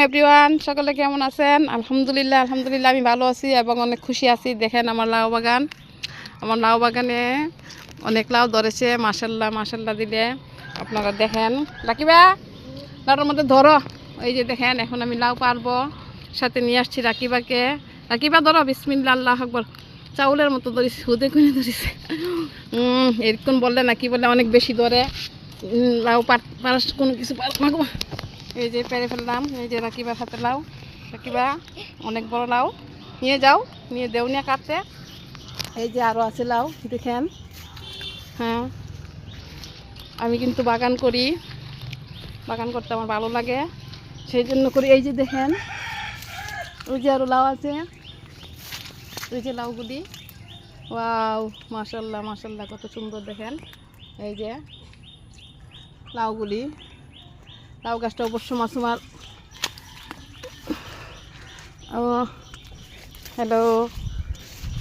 Everyone, সকলে কেমন আছেন? আলহামদুলিল্লাহ আমি ভালো আছি এবং অনেক খুশি আছি। দেখেন আমার লাউ বাগানে অনেক লাউ ধরেছে। মাশাল্লাহ দিলে আপনারা দেখেন। রাকিবা, লাউটার মধ্যে ধরো। এই যে দেখেন, এখন আমি লাউ পারবো, সাথে নিয়ে আসছি রাকিবাকে। রাকিবা ধরো, বিসমিল্লাহ, আল্লাহু আকবার। চাউলের মতো ধরিস, হুদে করে ধরিস। এরকম বললে না, কি বলে, অনেক বেশি ধরে লাউ পারাস কোনো কিছু পারবো। এই যে পেরে ফেললাম। এই যে রাকিবার হাতে লাউ। রাকিবা, অনেক বড় লাউ, নিয়ে যাও, নিয়ে দেউনিয়া কাটতে। এই যে আরও আছে লাউ, দেখেন। হ্যাঁ, আমি কিন্তু বাগান করতে আমার ভালো লাগে, সেই জন্য করি। এই যে দেখেন, ওই যে আরও লাউ আছে, ওই যে লাউগুলি। ওয়াও, মাশাল্লাহ কত সুন্দর দেখেন। এই যে লাউগুলি, লাউ গাছটা অবশ্য মাসুমার। ও হ্যালো,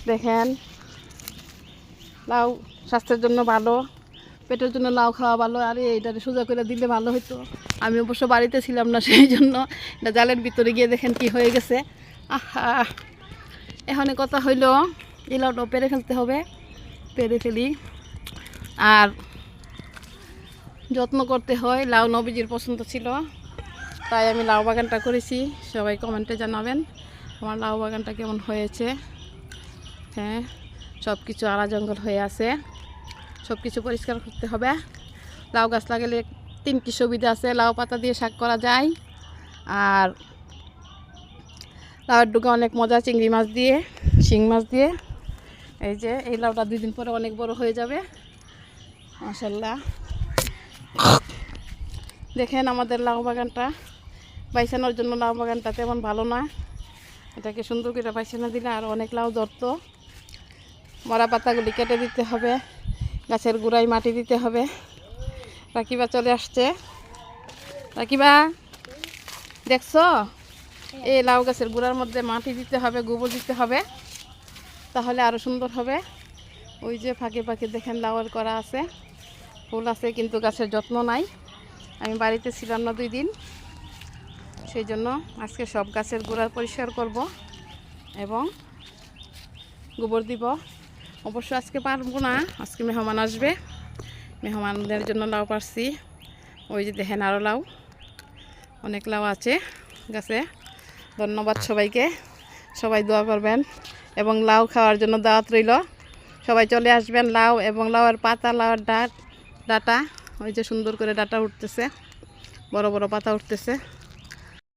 দেখেন, লাউ স্বাস্থ্যের জন্য ভালো, পেটের জন্য লাউ খাওয়া ভালো। আর এইটা সোজা করে দিলে ভালো হতো। আমি অবশ্য বাড়িতে ছিলাম না, সেই জন্য এটা জালের ভিতরে গিয়ে দেখেন কি হয়ে গেছে। আহা, এখানে কথা হইল এই লাউটাও পেরে ফেলতে হবে। পেরে ফেলি, আর যত্ন করতে হয়। লাউ নবীজির পছন্দ ছিল, তাই আমি লাউ বাগানটা করেছি। সবাই কমেন্টে জানাবেন আমার লাউ বাগানটা কেমন হয়েছে। হ্যাঁ, সব কিছু আড়া জঙ্গল হয়ে আছে, সব কিছু পরিষ্কার করতে হবে। লাউ গাছ লাগালে 3টি সুবিধা আছে। লাউ পাতা দিয়ে শাক করা যায়, আর লাউয়ের ডুকা অনেক মজা, চিংড়ি মাছ দিয়ে, শিং মাছ দিয়ে। এই যে এই লাউটা 2 দিন পরে অনেক বড় হয়ে যাবে, মাশাল্লাহ। দেখেন আমাদের লাউ বাগানটা, বাইছানোর জন্য লাউ বাগানটা তেমন ভালো না। এটাকে সুন্দর করে বাইছানো দিলে আর অনেক লাউ ধরতো। মরা পাতাগুলি কেটে দিতে হবে, গাছের গোড়ায় মাটি দিতে হবে। রাকিবা চলে আসছে। রাকিবা, দেখছো, এই লাউ গাছের গোড়ার মধ্যে মাটি দিতে হবে, গোবর দিতে হবে, তাহলে আরও সুন্দর হবে। ওই যে ফাঁকে দেখেন লাউয়ের করা আছে, ফুল আছে, কিন্তু গাছের যত্ন নাই। আমি বাড়িতে ছিলাম না 2 দিন, সেই জন্য আজকে সব গাছের গোড়া পরিষ্কার করব এবং গোবর দিব। অবশ্য আজকে পারবো না, আজকে মেহমান আসবে, মেহমানদের জন্য লাউ পারছি। ওই যে দেখেন আরও লাউ, অনেক লাউ আছে গাছে। ধন্যবাদ সবাইকে, সবাই দোয়া করবেন এবং লাউ খাওয়ার জন্য দাওয়াত রইল। সবাই চলে আসবেন। লাউ এবং লাউয়ের পাতা, লাউয়ের ডাটা, ওই যে সুন্দর করে ডাটা উঠতেছে, বড় বড় পাতা উঠতেছে।